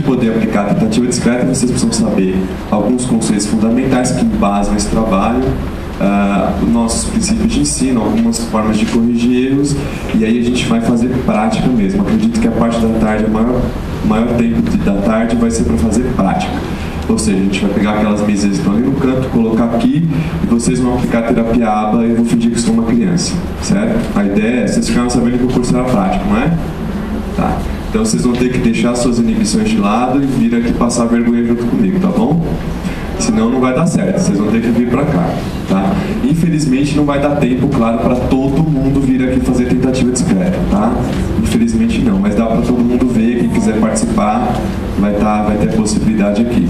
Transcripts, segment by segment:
poder aplicar a tentativa discreta, vocês precisam saber alguns conceitos fundamentais que embasam esse trabalho, nossos princípios de ensino, algumas formas de corrigir erros, e aí a gente vai fazer prática mesmo. Acredito que a parte da tarde, o maior tempo da tarde vai ser para fazer prática. Ou seja, a gente vai pegar aquelas mesas que estão ali no canto, colocar aqui, e vocês vão aplicar a terapia ABA e eu vou fingir que sou uma criança, certo? A ideia é vocês ficarem sabendo que o curso era prático, não é? Tá. Então vocês vão ter que deixar suas inibições de lado e vir aqui passar vergonha junto comigo, tá bom? Senão não vai dar certo, vocês vão ter que vir pra cá, tá? Infelizmente não vai dar tempo, claro, para todo mundo vir aqui fazer tentativa discreta, tá? Infelizmente não, mas dá para todo mundo ver, quem quiser participar vai ter a possibilidade aqui.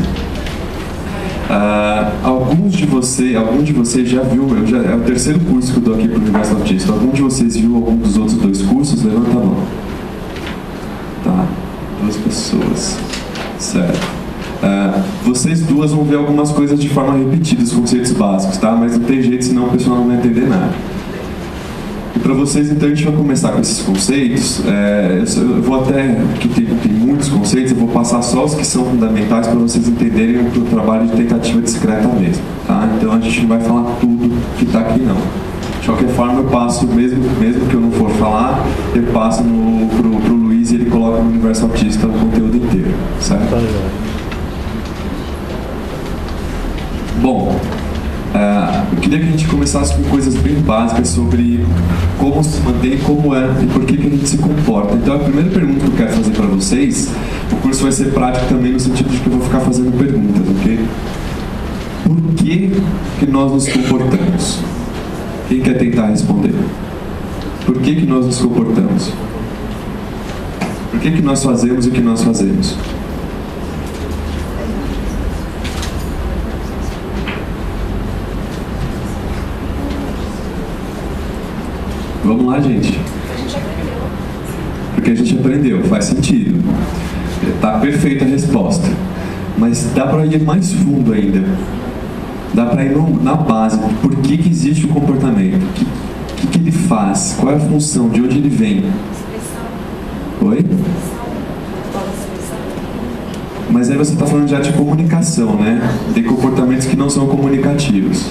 Alguns de vocês já viu, é o terceiro curso que eu dou aqui para o Universo Autista. Algum de vocês viu algum dos outros dois cursos? Levanta a mão. Tá, 2 pessoas, certo. Vocês duas vão ver algumas coisas de forma repetida, os conceitos básicos, tá? Mas não tem jeito, senão o pessoal não vai entender nada. E para vocês, então, a gente vai começar com esses conceitos. Eu vou até, que tem muitos conceitos, eu vou passar só os que são fundamentais para vocês entenderem o trabalho de tentativa discreta mesmo, tá? Então a gente não vai falar tudo que está aqui, não. De qualquer forma, eu passo, mesmo que eu não for falar, eu passo pro Luiz e ele coloca no Universo Autista o conteúdo inteiro, certo? Bom, eu queria que a gente começasse com coisas bem básicas sobre como se mantém, como é e por que a gente se comporta. Então, a primeira pergunta que eu quero fazer para vocês, o curso vai ser prático também no sentido de que eu vou ficar fazendo perguntas, ok? Por que nós nos comportamos? Quem quer tentar responder? Por que nós nos comportamos? Por que nós fazemos o que nós fazemos? Vamos lá, gente. Porque a gente aprendeu, faz sentido. Tá perfeita a resposta. Mas dá para ir mais fundo ainda. Dá para ir na base. Por que existe o comportamento? O que ele faz? Qual é a função? De onde ele vem? Oi? Mas aí você está falando já de comunicação, né? Tem comportamentos que não são comunicativos.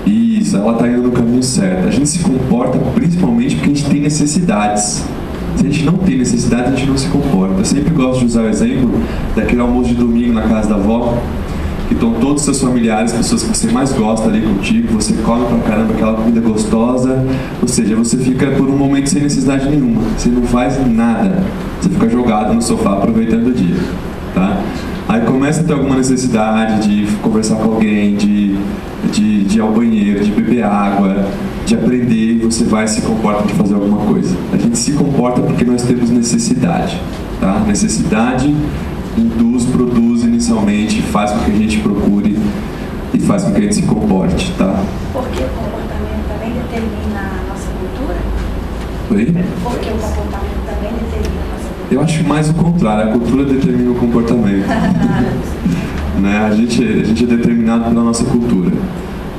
Isso, ela está indo no caminho certo. A gente se comporta principalmente porque a gente tem necessidades. Se a gente não tem necessidade, a gente não se comporta. Eu sempre gosto de usar o exemplo daquele almoço de domingo na casa da avó, que estão todos os seus familiares, pessoas que você mais gosta ali contigo, você come pra caramba aquela comida gostosa, ou seja, você fica por um momento sem necessidade nenhuma, você não faz nada, você fica jogado no sofá aproveitando o dia, tá? Aí começa a ter alguma necessidade de conversar com alguém, de ir ao banheiro, de beber água, de aprender, você vai e se comporta para fazer alguma coisa. A gente se comporta porque nós temos necessidade, tá? Necessidade induz, produz inicialmente, faz com que a gente procure e faz com que a gente se comporte, tá? Porque o comportamento também determina a nossa cultura? Oi? Porque o comportamento também determina a nossa cultura? Eu acho mais o contrário, a cultura determina o comportamento. Né? A gente é determinado pela nossa cultura.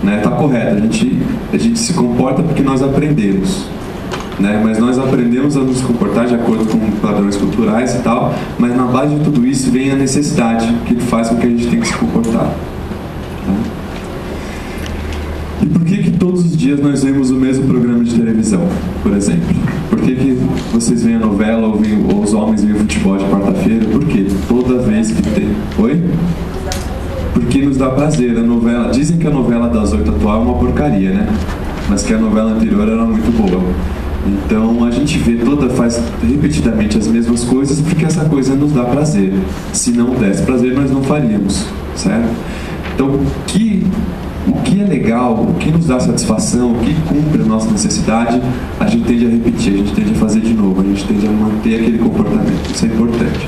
Né? Tá correto, a gente se comporta porque nós aprendemos. Né? Mas nós aprendemos a nos comportar de acordo com padrões culturais e tal, mas na base de tudo isso vem a necessidade que faz com que a gente tenha que se comportar. Tá? E por que todos os dias nós vemos o mesmo programa de televisão, por exemplo? Por que vocês veem a novela ou os homens veem o futebol de quarta-feira? Por quê? Toda vez que tem... Oi? Porque nos dá prazer. A novela... Dizem que a novela das 8 atual é uma porcaria, né? Mas que a novela anterior era muito boa. Então a gente faz repetidamente as mesmas coisas porque essa coisa nos dá prazer. Se não desse prazer, nós não faríamos, certo? Então o que é legal, o que nos dá satisfação, o que cumpre a nossa necessidade, a gente tende a repetir, a gente tende a fazer de novo, a gente tende a manter aquele comportamento. Isso é importante.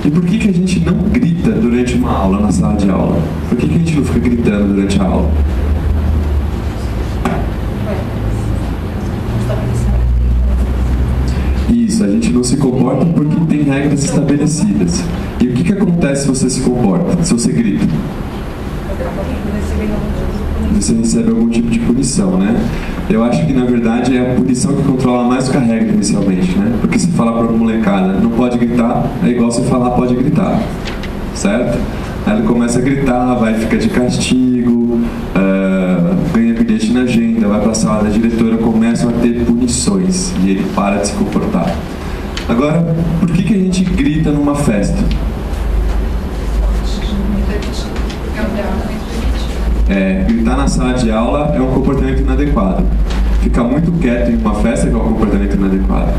E por que a gente não grita durante uma aula, na sala de aula? Por que a gente não fica gritando durante a aula? Isso, a gente não se comporta porque tem regras estabelecidas. E o que acontece se você se comporta, se você grita? você recebe algum tipo de punição, né? Eu acho que, na verdade, é a punição que controla mais o carrega inicialmente, né? Porque se falar para uma molecada, não pode gritar, é igual você falar, pode gritar, certo? Aí ele começa a gritar, vai ficar de castigo, ganha bilhete na agenda, vai para a sala da diretora, começam a ter punições e ele para de se comportar. Agora, por que a gente grita numa festa? Gritar na sala de aula é um comportamento inadequado. Ficar muito quieto em uma festa é um comportamento inadequado.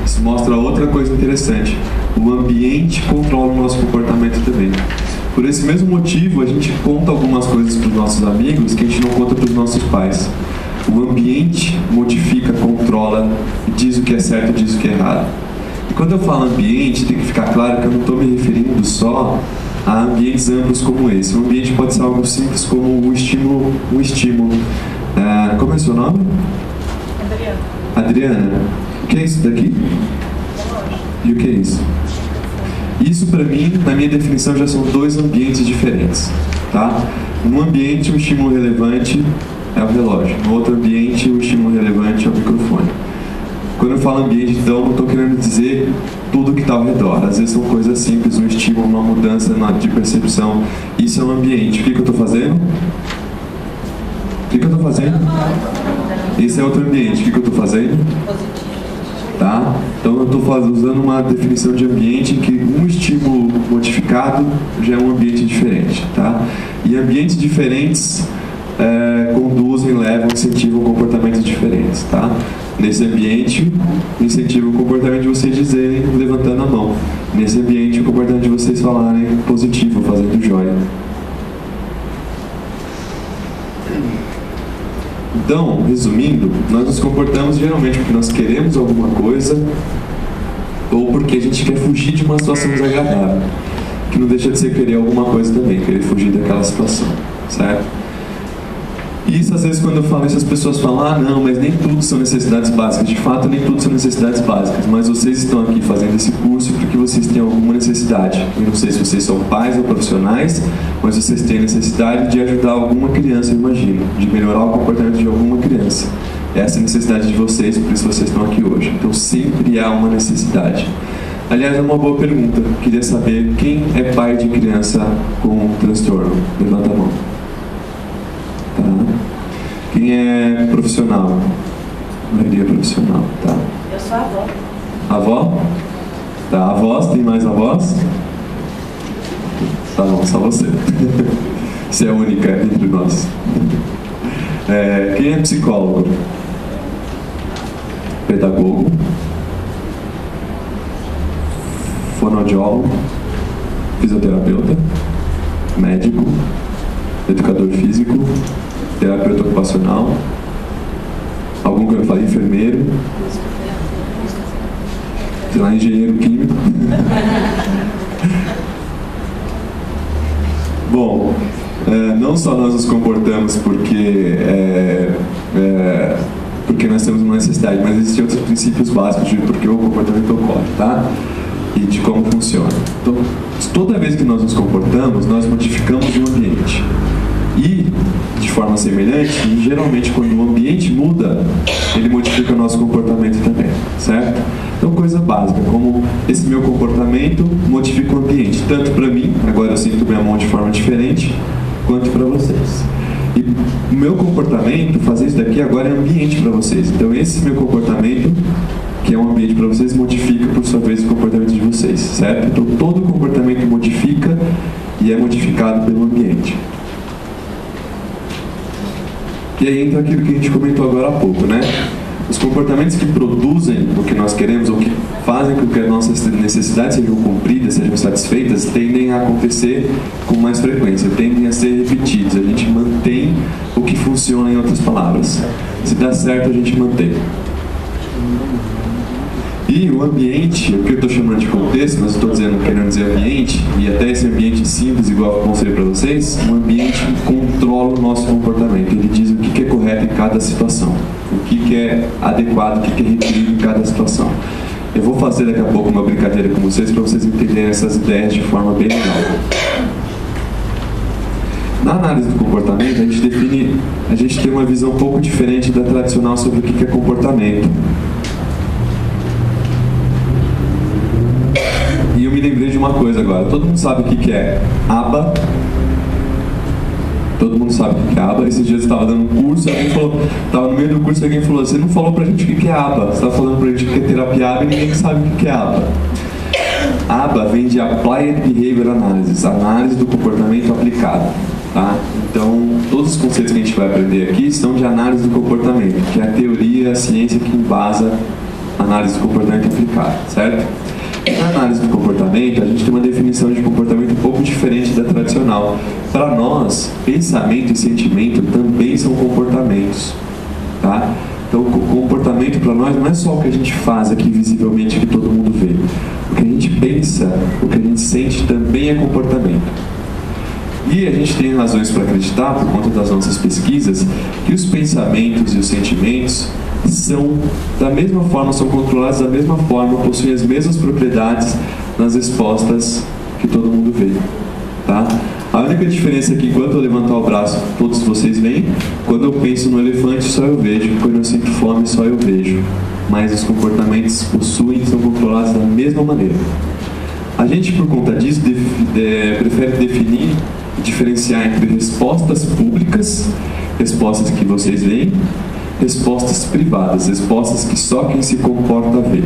Isso mostra outra coisa interessante. O ambiente controla o nosso comportamento também. Por esse mesmo motivo, a gente conta algumas coisas para os nossos amigos que a gente não conta para os nossos pais. O ambiente modifica, controla, diz o que é certo e diz o que é errado. E quando eu falo ambiente, tem que ficar claro que eu não estou me referindo só a ambientes amplos como esse. Um ambiente pode ser algo simples como um estímulo. Como é o seu nome? Adriana. O que é isso daqui? E o que é isso? Isso, para mim, na minha definição, já são dois ambientes diferentes, tá? Num ambiente, o estímulo relevante é o relógio. No outro ambiente, o estímulo relevante é o microfone. Quando eu falo ambiente, então, não estou querendo dizer tudo que está ao redor. Às vezes são coisas simples, um estímulo, uma mudança de percepção. Isso é um ambiente. O que eu estou fazendo? O que eu estou fazendo? Esse é outro ambiente. O que eu estou fazendo? Tá? Então eu estou usando uma definição de ambiente em que um estímulo modificado já é um ambiente diferente, tá? E ambientes diferentes conduzem, levam, incentivam comportamentos diferentes, tá? Nesse ambiente, incentiva o comportamento de vocês dizerem, levantando a mão. Nesse ambiente, o comportamento de vocês falarem positivo, fazendo joia. Então, resumindo, nós nos comportamos geralmente porque nós queremos alguma coisa ou porque a gente quer fugir de uma situação desagradável, que não deixa de ser querer alguma coisa também, querer fugir daquela situação, certo? E isso, às vezes, quando eu falo isso, as pessoas falam, não, mas nem tudo são necessidades básicas. De fato, nem tudo são necessidades básicas, mas vocês estão aqui fazendo esse curso porque vocês têm alguma necessidade. Eu não sei se vocês são pais ou profissionais, mas vocês têm necessidade de ajudar alguma criança, eu imagino, de melhorar o comportamento de alguma criança. Essa é a necessidade de vocês, por isso vocês estão aqui hoje. Então, sempre há uma necessidade. Aliás, é uma boa pergunta. Queria saber quem é pai de criança com transtorno. Levanta a mão. Tá. Quem é profissional? A maioria é profissional, tá? Eu sou avó. Avó? Tá, avós, tem mais avós? Tá bom, só você. Você é a única entre nós. Quem é psicólogo? Pedagogo? Fonoaudiólogo? Fisioterapeuta? Médico? Educador físico? Terapeuta ocupacional? Algum que eu falei? Enfermeiro? Sei lá, engenheiro químico? Bom, não só nós nos comportamos porque nós temos uma necessidade, mas existem outros princípios básicos de por que o comportamento ocorre, tá? E de como funciona. Então, toda vez que nós nos comportamos, nós modificamos o ambiente. E, de forma semelhante, geralmente quando o ambiente muda, ele modifica o nosso comportamento também, certo? Então, coisa básica, como esse meu comportamento modifica o ambiente, tanto para mim, agora eu sinto minha mão de forma diferente, quanto para vocês. E o meu comportamento, fazer isso daqui agora é ambiente para vocês. Então, esse meu comportamento, que é um ambiente para vocês, modifica, por sua vez, o comportamento de vocês, certo? Então, todo comportamento modifica e é modificado pelo ambiente. E aí entra aquilo que a gente comentou agora há pouco, né? Os comportamentos que produzem o que nós queremos ou que fazem com que as nossas necessidades sejam cumpridas, sejam satisfeitas, tendem a acontecer com mais frequência, tendem a ser repetidos. A gente mantém o que funciona, em outras palavras. Se dá certo, a gente mantém. E o ambiente, o que eu estou chamando de contexto, mas estou querendo dizer ambiente, e até esse ambiente simples, igual eu mostrei para vocês, um ambiente controla o nosso comportamento. Ele diz o que é correto em cada situação, o que é adequado, o que é requerido em cada situação. Eu vou fazer daqui a pouco uma brincadeira com vocês para vocês entenderem essas ideias de forma bem legal. Na análise do comportamento, a gente tem uma visão um pouco diferente da tradicional sobre o que é comportamento. E eu me lembrei de uma coisa agora. Todo mundo sabe o que é aba? Todo mundo sabe o que é aba? Esses dias eu estava dando um curso, alguém falou, estava no meio do curso e alguém falou, você não falou pra gente o que é aba. Você estava falando pra gente o que é terapia aba e ninguém sabe o que é aba. ABA vem de Applied Behavior Analysis, análise do comportamento aplicado, tá? Então, todos os conceitos que a gente vai aprender aqui são de análise do comportamento, que é a teoria, a ciência que embasa a análise do comportamento aplicado, certo? Na análise do comportamento, a gente tem uma definição de comportamento um pouco diferente da tradicional. Para nós, pensamento e sentimento também são comportamentos, tá? Então, o comportamento para nós não é só o que a gente faz aqui visivelmente, que todo mundo vê. O que a gente pensa, o que a gente sente também é comportamento. E a gente tem razões para acreditar, por conta das nossas pesquisas, que os pensamentos e os sentimentos são da mesma forma, são controlados da mesma forma, possuem as mesmas propriedades nas respostas que todo mundo vê, tá? A única diferença é que enquanto eu levantar o braço, todos vocês veem. Quando eu penso no elefante, só eu vejo. Quando eu sinto fome, só eu vejo. Mas os comportamentos possuem e são controlados da mesma maneira. A gente, por conta disso, prefere definir e diferenciar entre respostas públicas, respostas que vocês veem, respostas privadas, respostas que só quem se comporta vê.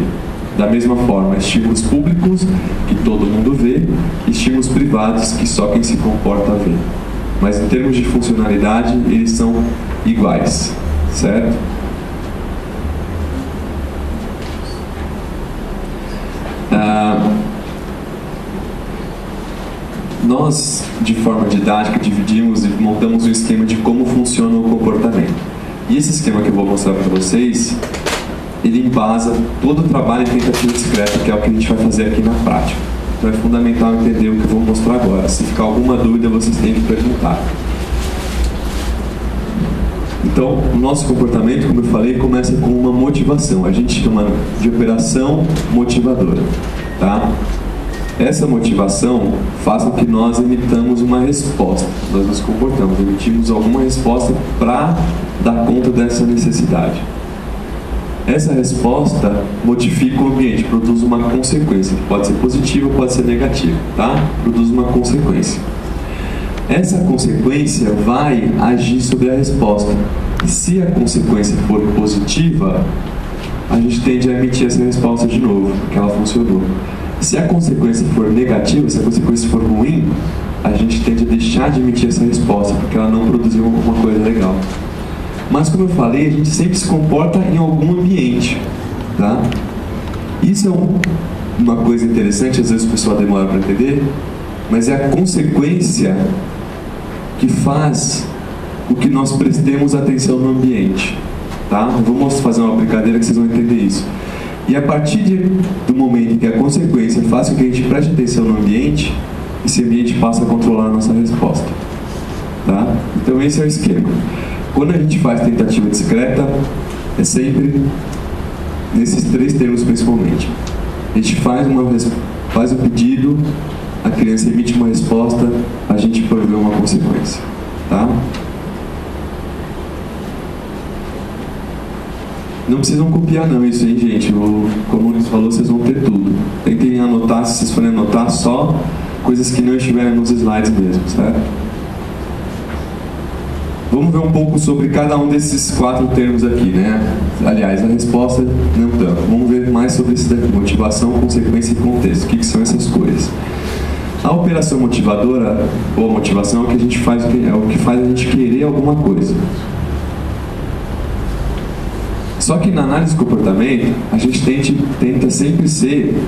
Da mesma forma, estímulos públicos, que todo mundo vê, e estímulos privados, que só quem se comporta vê. Mas em termos de funcionalidade, eles são iguais, certo? Nós, de forma didática, dividimos e montamos um esquema de como funciona o comportamento. E esse esquema que eu vou mostrar para vocês, ele embasa todo o trabalho em tentativa discreta, que é o que a gente vai fazer aqui na prática. Então é fundamental entender o que eu vou mostrar agora. Se ficar alguma dúvida, vocês têm que perguntar. Então, o nosso comportamento, como eu falei, começa com uma motivação. A gente chama de operação motivadora, tá? Essa motivação faz com que nós emitamos uma resposta. Nós nos comportamos, emitimos alguma resposta para dar conta dessa necessidade. Essa resposta modifica o ambiente, produz uma consequência, que pode ser positiva, pode ser negativa, tá? Produz uma consequência. Essa consequência vai agir sobre a resposta. Se a consequência for positiva, a gente tende a emitir essa resposta de novo, porque ela funcionou. Se a consequência for negativa, se a consequência for ruim, a gente tende a deixar de emitir essa resposta, porque ela não produziu alguma coisa legal. Mas, como eu falei, a gente sempre se comporta em algum ambiente, tá? Isso é uma coisa interessante, às vezes o pessoal demora para entender, mas é a consequência que faz com que nós prestemos atenção no ambiente, tá? Eu vou fazer uma brincadeira que vocês vão entender isso. E a partir do momento em que a consequência faz com que a gente preste atenção no ambiente, esse ambiente passa a controlar a nossa resposta, tá? Então esse é o esquema. Quando a gente faz tentativa discreta, é sempre nesses três termos principalmente. A gente faz o pedido, a criança emite uma resposta, a gente provê uma consequência, tá? Não precisam copiar não isso, hein, gente? Como o Luiz falou, vocês vão ter tudo. Tentem anotar, se vocês forem anotar, só coisas que não estiverem nos slides mesmo, certo? Vamos ver um pouco sobre cada um desses 4 termos aqui, né? Aliás, a resposta não tanto. Vamos ver mais sobre isso daqui: motivação, consequência e contexto. O que são essas coisas? A operação motivadora, ou a motivação, é o que a gente faz, é o que faz a gente querer alguma coisa. Só que na análise do comportamento, a gente tenta sempre ser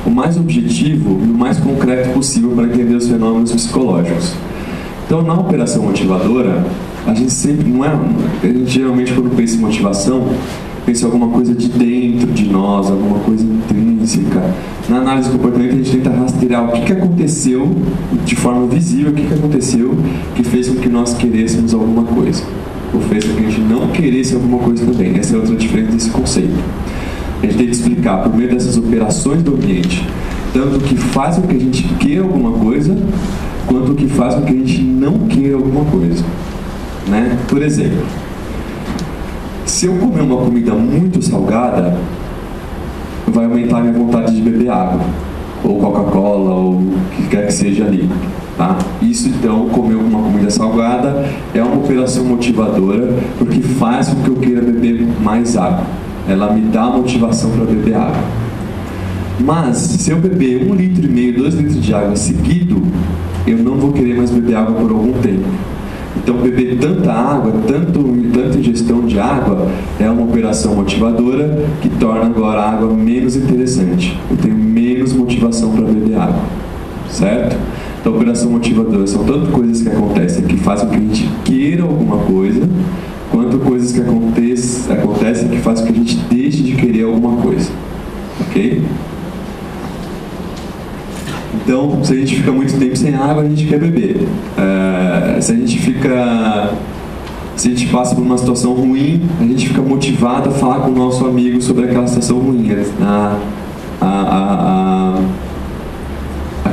o mais objetivo e o mais concreto possível para entender os fenômenos psicológicos. Então, na operação motivadora, a gente sempre a gente geralmente, quando pensa em motivação, pensa em alguma coisa de dentro de nós, alguma coisa intrínseca. Na análise do comportamento, a gente tenta rastrear o que aconteceu de forma visível, o que aconteceu que fez com que nós querêssemos alguma coisa, ou fez com que a gente não queresse alguma coisa também. Essa é outra diferença desse conceito. A gente tem que explicar, por meio dessas operações do ambiente, tanto o que faz com que a gente queira alguma coisa, quanto o que faz com que a gente não queira alguma coisa, né? Por exemplo, se eu comer uma comida muito salgada, vai aumentar a minha vontade de beber água, ou Coca-Cola, ou o que quer que seja ali, tá? Isso, então, comer uma comida salgada é uma operação motivadora, porque faz com que eu queira beber mais água. Ela me dá motivação para beber água. Mas, se eu beber 1,5 litro, 2 litros de água seguido, eu não vou querer mais beber água por algum tempo. Então, beber tanta água, tanta ingestão de água, é uma operação motivadora que torna agora a água menos interessante. Eu tenho menos motivação para beber água, certo? Então, operação motivadora são tanto coisas que acontecem que fazem com que a gente queira alguma coisa, quanto coisas que acontecem que fazem com que a gente deixe de querer alguma coisa, ok? Então, se a gente fica muito tempo sem água, a gente quer beber. Se a gente passa por uma situação ruim, a gente fica motivado a falar com o nosso amigo sobre aquela situação ruim, a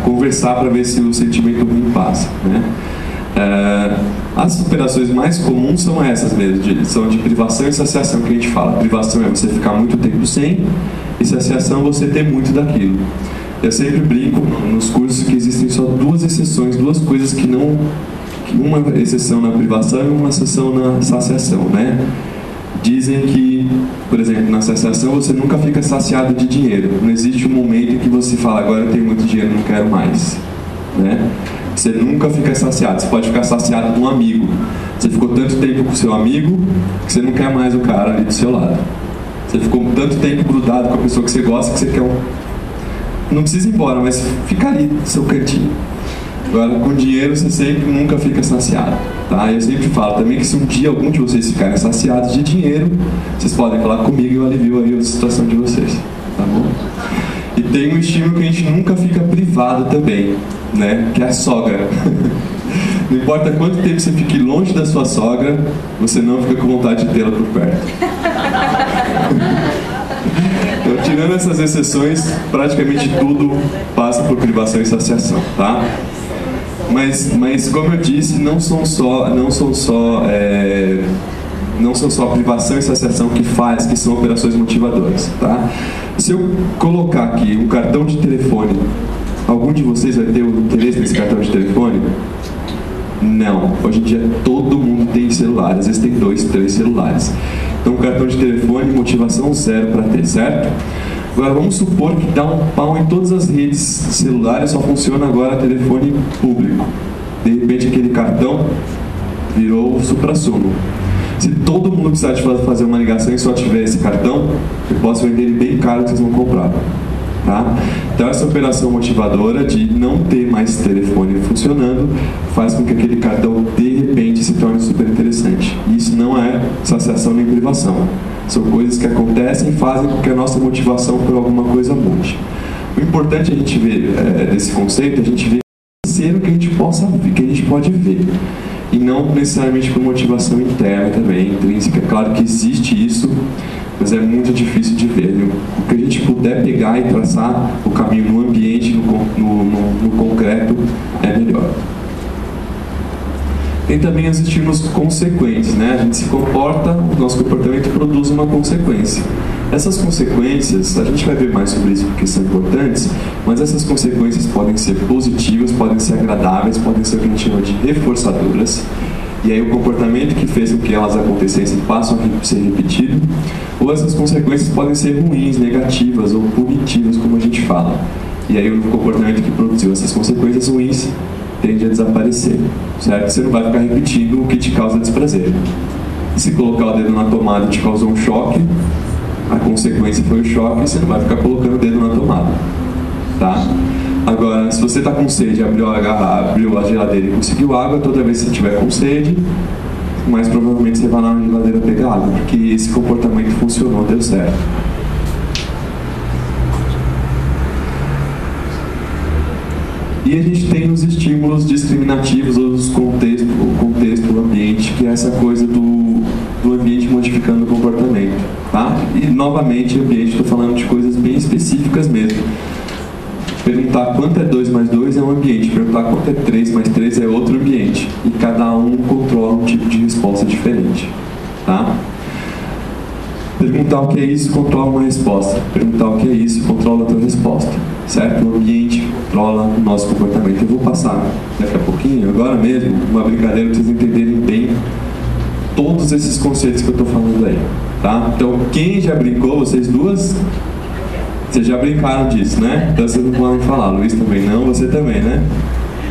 conversar para ver se o sentimento ruim passa, né? As operações mais comuns são essas mesmo, são de privação e saciação que a gente fala. Privação é você ficar muito tempo sem, e saciação é você ter muito daquilo. Eu sempre brinco nos cursos que existem só 2 exceções, 2 coisas que não... Uma exceção na privação e uma exceção na saciação, né? Dizem que, por exemplo, na saciação você nunca fica saciado de dinheiro. Não existe um momento em que você fala, agora eu tenho muito dinheiro, não quero mais, né? Você nunca fica saciado. Você pode ficar saciado com um amigo. Você ficou tanto tempo com o seu amigo que você não quer mais o cara ali do seu lado. Você ficou tanto tempo grudado com a pessoa que você gosta que você quer não precisa ir embora, mas fica ali no seu cantinho. Agora, com dinheiro, você sempre nunca fica saciado, tá? Eu sempre falo também que se um dia algum de vocês ficarem saciados de dinheiro, vocês podem falar comigo e eu alivio aí a situação de vocês, tá bom? E tem um estímulo que a gente nunca fica privado também, né? Que é a sogra. Não importa quanto tempo você fique longe da sua sogra, você não fica com vontade de tê-la por perto. Então, tirando essas exceções, praticamente tudo passa por privação e saciação, tá? Mas como eu disse, não são só privação e saciação que são operações motivadoras, tá? Se eu colocar aqui um cartão de telefone, algum de vocês vai ter o interesse nesse cartão de telefone? Não. Hoje em dia todo mundo tem celular, às vezes tem 2, 3 celulares. Então, cartão de telefone, motivação 0 para ter, certo? Agora, vamos supor que dá um pau em todas as redes celulares, só funciona agora telefone público. De repente, aquele cartão virou o suprassumo. Se todo mundo precisar de fazer uma ligação e só tiver esse cartão, eu posso vender ele bem caro que vocês vão comprar. Tá? Então, essa operação motivadora de não ter mais telefone funcionando faz com que aquele cartão de repente se torne super interessante. Isso não é saciação nem privação. São coisas que acontecem e fazem com que a nossa motivação por alguma coisa mude. O importante a gente ver desse conceito, a gente vê ser o que a gente pode ver. E não necessariamente por motivação interna também, intrínseca. Claro que existe isso, mas é muito difícil de ver. Viu? O que a gente puder pegar e traçar o caminho no ambiente, no concreto, é melhor. Tem também os estímulos consequentes, né? A gente se comporta, o nosso comportamento produz uma consequência. Essas consequências, a gente vai ver mais sobre isso porque são importantes, mas essas consequências podem ser positivas, podem ser agradáveis, podem ser o que a gente chama de reforçadoras. E aí o comportamento que fez com que elas acontecessem passam a ser repetido, ou essas consequências podem ser ruins, negativas ou punitivas, como a gente fala. E aí o comportamento que produziu essas consequências ruins tende a desaparecer, certo? Você não vai ficar repetindo o que te causa desprazer. Se colocar o dedo na tomada e te causou um choque, a consequência foi o choque, você não vai ficar colocando o dedo na tomada, tá? Agora, se você está com sede, abriu a geladeira e conseguiu água, toda vez que você estiver com sede, mais provavelmente você vai lá na geladeira pegar água, porque esse comportamento funcionou, deu certo. E a gente tem os estímulos discriminativos, ou o contexto, o ambiente, que é essa coisa do ambiente modificando o comportamento, tá? E, novamente, ambiente, estou falando de coisas bem específicas mesmo. Perguntar quanto é 2 mais 2 é um ambiente. Perguntar quanto é 3 mais 3 é outro ambiente. E cada um controla um tipo de resposta diferente. Tá? Perguntar o que é isso controla uma resposta. Perguntar o que é isso controla outra resposta. Certo? O ambiente controla o nosso comportamento. Eu vou passar daqui a pouquinho, agora mesmo, uma brincadeira para vocês entenderem bem todos esses conceitos que eu estou falando aí. Tá? Então, quem já brincou, vocês duas, vocês já brincaram disso, né? Então vocês não podem falar. Luiz também não, você também, né?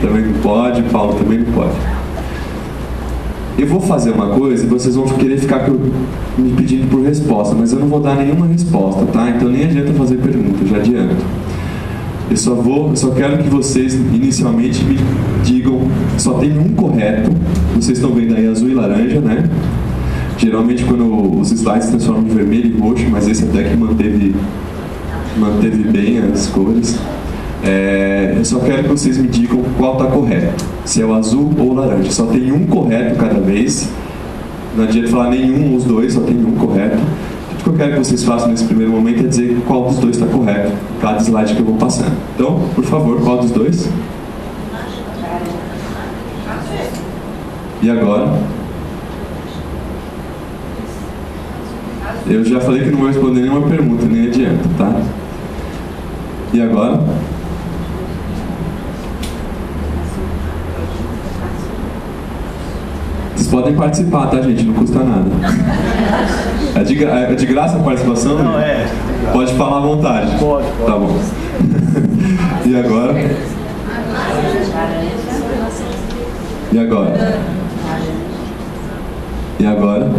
Também não pode, Paulo também não pode. Eu vou fazer uma coisa e vocês vão querer ficar me pedindo por resposta, mas eu não vou dar nenhuma resposta, tá? Então nem adianta fazer pergunta, eu já adianto. Eu só quero que vocês inicialmente me digam, só tem um correto. Vocês estão vendo aí azul e laranja, né? Geralmente quando os slides se transformam em vermelho e roxo, mas esse até que manteve bem as cores. Eu só quero que vocês me digam qual está correto, se é o azul ou o laranja. Só tem um correto cada vez. Não adianta falar nenhum ou os dois, só tem um correto. O que eu quero que vocês façam nesse primeiro momento é dizer qual dos dois está correto, cada slide que eu vou passando. Então, por favor, qual dos dois? E agora? Eu já falei que não vou responder nenhuma pergunta, nem adianta, tá? E agora? Vocês podem participar, tá, gente? Não custa nada. É de graça a participação? Não, é. Pode falar à vontade. Pode. Tá bom. E agora? E agora? E agora?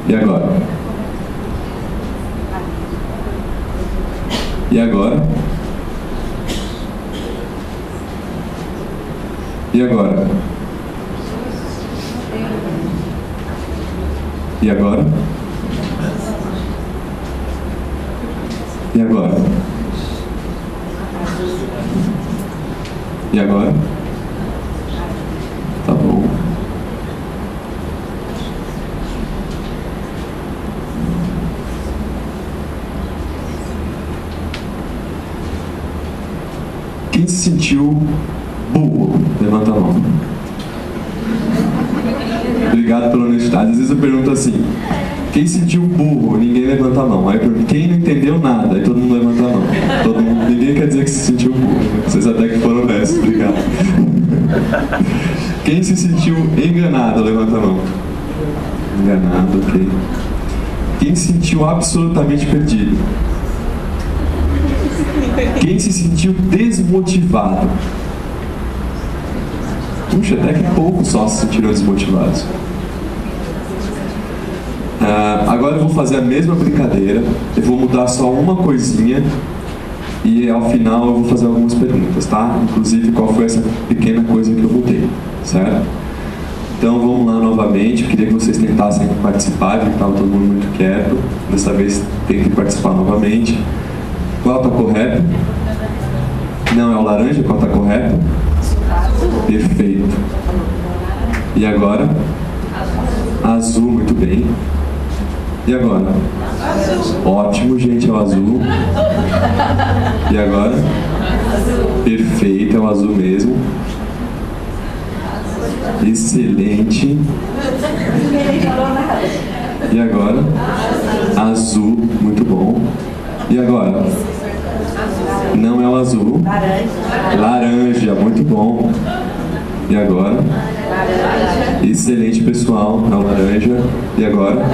E agora? E agora? E agora? E agora? E agora? E agora? Tá bom. Quem se sentiu burro? Levanta a mão. Obrigado pela honestidade. Às vezes eu pergunto assim: quem se sentiu burro? Ninguém levanta a mão. Aí eu pergunto: quem não entendeu nada? Aí todo mundo levanta a mão. Ninguém quer dizer que se sentiu burro. Vocês até que foram honestos. Obrigado. Quem se sentiu enganado? Levanta a mão. Enganado, ok. Quem se sentiu absolutamente perdido? Quem se sentiu desmotivado? Puxa, até que pouco só se sentiram desmotivados. Agora eu vou fazer a mesma brincadeira. Eu vou mudar só uma coisinha e ao final eu vou fazer algumas perguntas, tá? Inclusive qual foi essa pequena coisa que eu mudei, certo? Então vamos lá novamente. Eu queria que vocês tentassem participar, porque estava todo mundo muito quieto. Dessa vez tentem participar novamente. Qual está correto? Não é o laranja? Qual está correto? Perfeito. E agora? Azul, muito bem. E agora? Ótimo, gente, é o azul. E agora? Perfeito, é o azul mesmo. Excelente. E agora? Azul, muito bom. E agora? Não é o azul. Laranja, muito bom. E agora? Excelente, pessoal. É o laranja. E agora?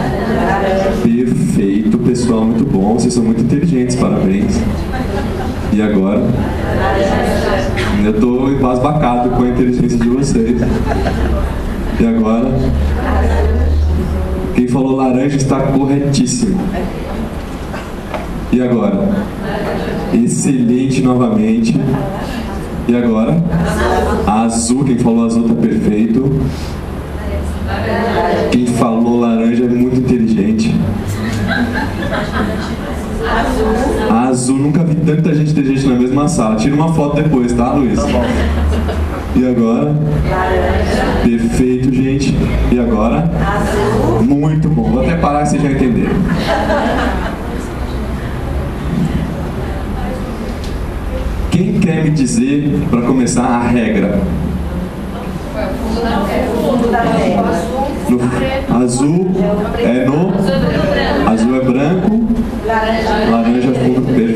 Perfeito, pessoal, muito bom. Vocês são muito inteligentes, parabéns. E agora? Eu estou embasbacado com a inteligência de vocês. E agora? Quem falou laranja está corretíssimo. E agora? Excelente novamente. E agora? Azul, quem falou azul está perfeito. Quem falou laranja é muito inteligente. Azul, nunca vi tanta gente inteligente na mesma sala. Tira uma foto depois, tá, Luiz? Tá bom. E agora? Perfeito, gente. E agora? Muito bom. Vou até parar que vocês já entenderam. consegue dizer, para começar, a regra? Azul é branco, laranja é fundo preto.